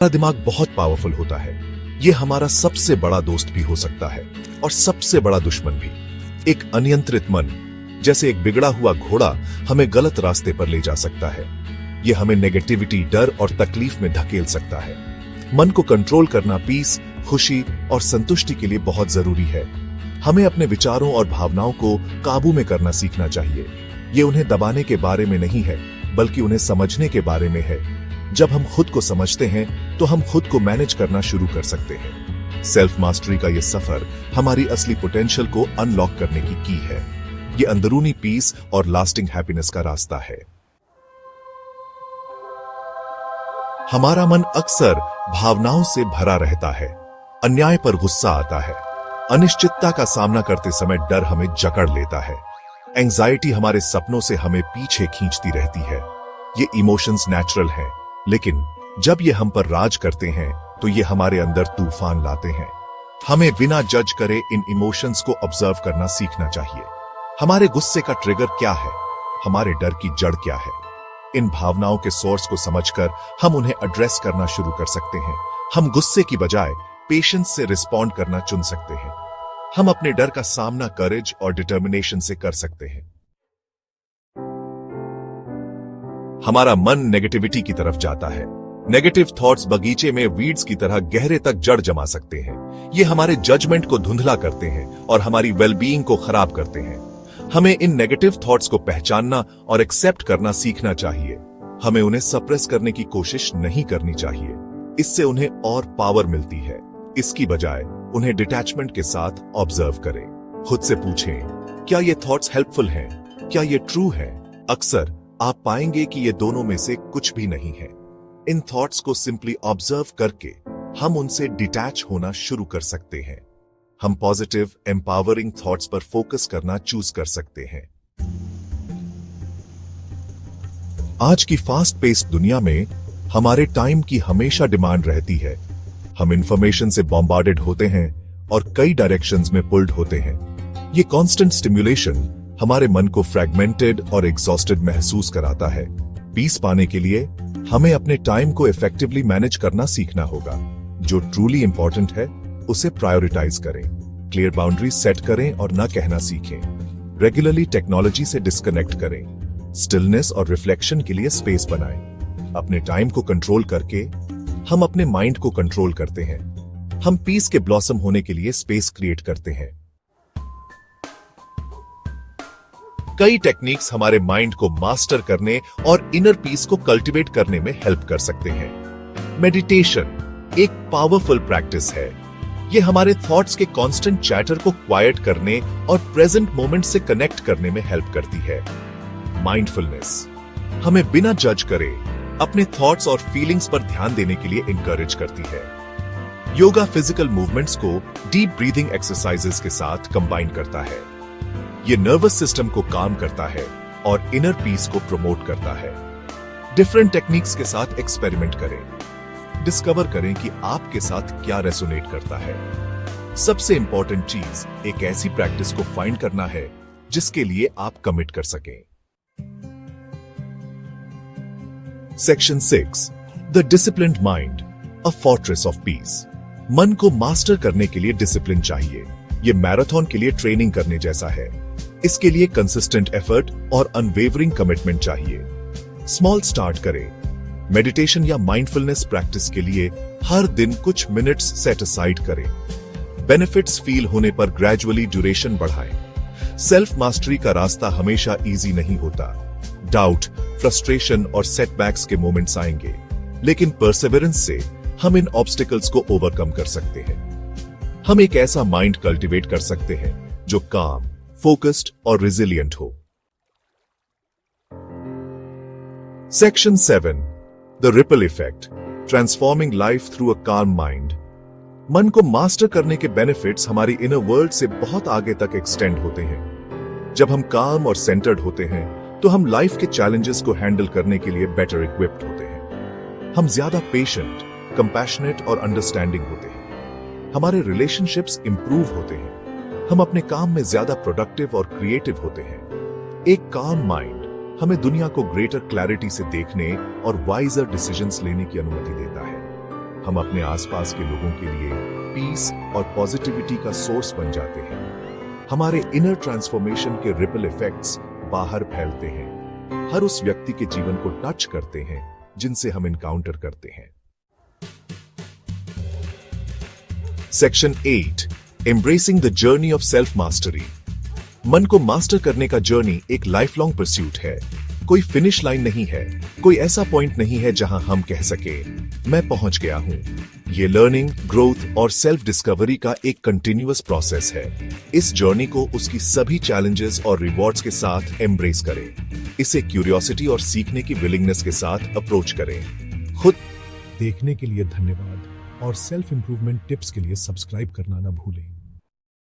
हमारा दिमाग बहुत पावरफुल होता है। ये हमारा सबसे बड़ा दोस्त भी हो सकता है और सबसे बड़ा दुश्मन भी। एक अनियंत्रित मन, जैसे एक बिगड़ा हुआ घोड़ा, हमें गलत रास्ते पर ले जा सकता है। ये हमें नेगेटिविटी, डर और तकलीफ में धकेल सकता है। मन को कंट्रोल करना पीस, खुशी और संतुष्टि के लिए बहुत जरूरी है। हमें अपने विचारों और भावनाओं को काबू में करना सीखना चाहिए। ये उन्हें दबाने के बारे में नहीं है, बल्कि उन्हें समझने के बारे में है। जब हम खुद को समझते हैं तो हम खुद को मैनेज करना शुरू कर सकते हैं। सेल्फ मास्टरी का यह सफर हमारी असली पोटेंशियल को अनलॉक करने की है। ये अंदरूनी पीस और लास्टिंग हैप्पीनेस का रास्ता है। हमारा मन अक्सर भावनाओं से भरा रहता है। अन्याय पर गुस्सा आता है। अनिश्चितता का सामना करते समय डर हमें जकड़ लेता है। एंजाइटी हमारे सपनों से हमें पीछे खींचती रहती है। ये इमोशंस नेचुरल हैं, लेकिन जब ये हम पर राज करते हैं तो ये हमारे अंदर तूफान लाते हैं। हमें बिना जज करे इन इमोशंस को ऑब्जर्व करना सीखना चाहिए। हमारे गुस्से का ट्रिगर क्या है? हमारे डर की जड़ क्या है? इन भावनाओं के सोर्स को समझकर हम उन्हें एड्रेस करना शुरू कर सकते हैं। हम गुस्से की बजाय पेशेंस से रिस्पॉन्ड करना चुन सकते हैं। हम अपने डर का सामना करेज और डिटर्मिनेशन से कर सकते हैं। हमारा मन नेगेटिविटी की तरफ जाता है। नेगेटिव थॉट्स बगीचे में वीड्स की तरह गहरे तक जड़ जमा सकते हैं। ये हमारे जजमेंट को धुंधला करते हैं और हमारी वेलबीइंग को खराब करते हैं। हमें इन नेगेटिव थॉट्स को पहचानना और एक्सेप्ट करना सीखना चाहिए। हमें उन्हें सप्रेस करने की कोशिश नहीं करनी चाहिए। इससे उन्हें और पावर मिलती है। इसकी बजाय उन्हें डिटैचमेंट के साथ ऑब्जर्व करें। खुद से पूछें, क्या ये थॉट्स हेल्पफुल हैं? क्या ये ट्रू है? अक्सर आप पाएंगे कि ये दोनों में से कुछ भी नहीं है। इन थॉट्स को सिंपली ऑब्जर्व करके हम उनसे डिटैच होना शुरू कर सकते हैं। हम पॉजिटिव, एम्पावरिंग थॉट्स पर फोकस करना चूज कर सकते हैं। आज की फास्ट पेस्ड दुनिया में हमारे टाइम की हमेशा डिमांड रहती है। हम इंफॉर्मेशन से बॉम्बार्डेड होते हैं और कई डायरेक्शंस में पुल्ड होते हैं। ये कांस्टेंट स्टिम्युलेशन हमारे मन को फ्रैगमेंटेड और एग्जॉस्टेड महसूस कराता है। पीस पाने के लिए हमें अपने टाइम को इफेक्टिवली मैनेज करना सीखना होगा। जो ट्रूली इंपॉर्टेंट है उसे प्रायोरिटाइज करें। क्लियर बाउंड्रीज सेट करें और न कहना सीखें। रेगुलरली टेक्नोलॉजी से डिस्कनेक्ट करें। स्टिलनेस और रिफ्लेक्शन के लिए स्पेस बनाएं। अपने टाइम को कंट्रोल करके हम अपने माइंड को कंट्रोल करते हैं। हम पीस के ब्लॉसम होने के लिए स्पेस क्रिएट करते हैं। कई टेक्निक्स हमारे माइंड को मास्टर करने और इनर पीस को कल्टीवेट करने में हेल्प कर सकते हैं। मेडिटेशन एक पावरफुल प्रैक्टिस है। यह हमारे थॉट्स के कांस्टेंट चैटर को क्वाइट करने और प्रेजेंट मोमेंट से कनेक्ट करने में हेल्प करती है। माइंडफुलनेस हमें बिना जज करे अपने थॉट्स और फीलिंग्स पर ध्यान देने के लिए इंकरेज करती है। योगा फिजिकल मूवमेंट्स को डीप ब्रीदिंग एक्सरसाइजेस के साथ कंबाइन करता है। ये नर्वस सिस्टम को काम करता है और इनर पीस को प्रमोट करता है। डिफरेंट टेक्निक्स के साथ एक्सपेरिमेंट करें। डिस्कवर करें कि आपके साथ क्या रेसोनेट करता है। सबसे इंपॉर्टेंट चीज एक ऐसी प्रैक्टिस को फाइंड करना है जिसके लिए आप कमिट कर सकें। Section 6 the disciplined mind, a fortress of peace. मन को मास्टर करने के लिए डिसिप्लिन चाहिए। ये मैराथन के लिए ट्रेनिंग करने जैसा है। इसके लिए कंसिस्टेंट एफर्ट और अनवेवरिंग कमिटमेंट चाहिए। स्मॉल स्टार्ट करें। मेडिटेशन या माइंडफुलनेस प्रैक्टिस के लिए हर दिन कुछ मिनट्स सेट असाइड करें। बेनिफिट्स फील होने पर ग्रेजुअली ड्यूरेशन बढ़ाएं। सेल्फ मास्टरी का रास्ता हमेशा इजी नहीं होता। डाउट, फ्रस्ट्रेशन और सेटबैक्स के मोमेंट्स आएंगे, लेकिन परसेवरेंस से हम इन ऑब्स्टिकल्स को ओवरकम कर सकते हैं। हम एक ऐसा माइंड कल्टीवेट कर सकते हैं जो काम, फोकस्ड और रिजिलियंट हो। Section 7 the ripple effect, transforming life through a काम माइंड। मन को मास्टर करने के बेनिफिट्स हमारी इनर वर्ल्ड से बहुत आगे तक एक्सटेंड होते हैं। जब हम काम और सेंटर्ड होते हैं तो हम लाइफ के चैलेंजेस को हैंडल करने के लिए बेटर इक्विप्ड होते हैं। हम ज्यादा पेशेंट, कंपैशनेट और अंडरस्टैंडिंग होते हैं। हमारे रिलेशनशिप्स इंप्रूव होते हैं। हम अपने काम में ज्यादा प्रोडक्टिव और क्रिएटिव होते हैं। एक काम माइंड हमें दुनिया को ग्रेटर क्लैरिटी से देखने और वाइजर डिसीजंस लेने की अनुमति देता है। हम अपने आसपास के लोगों के लिए पीस और पॉजिटिविटी का सोर्स बन जाते हैं। हमारे इनर ट्रांसफॉर्मेशन के रिपल इफेक्ट्स बाहर फैलते हैं, हर उस व्यक्ति के जीवन को टच करते हैं जिनसे हम इनकाउंटर करते हैं। Section 8, embracing the journey of self mastery. मन को मास्टर करने का जर्नी एक लाइफ लॉन्ग परस्यूट है। कोई फिनिश लाइन नहीं है, कोई ऐसा पॉइंट नहीं है जहां हम कह सके मैं पहुंच गया हूं। ये लर्निंग, ग्रोथ और सेल्फ डिस्कवरी का एक कंटिन्यूअस प्रोसेस है। इस जर्नी को उसकी सभी चैलेंजेस और रिवॉर्ड्स के साथ एम्ब्रेस करें। इसे क्यूरियोसिटी और सीखने की विलिंगनेस के साथ अप्रोच करें। खुद देखने के लिए धन्यवाद और सेल्फ इंप्रूवमेंट टिप्स के लिए सब्सक्राइब करना ना भूलें।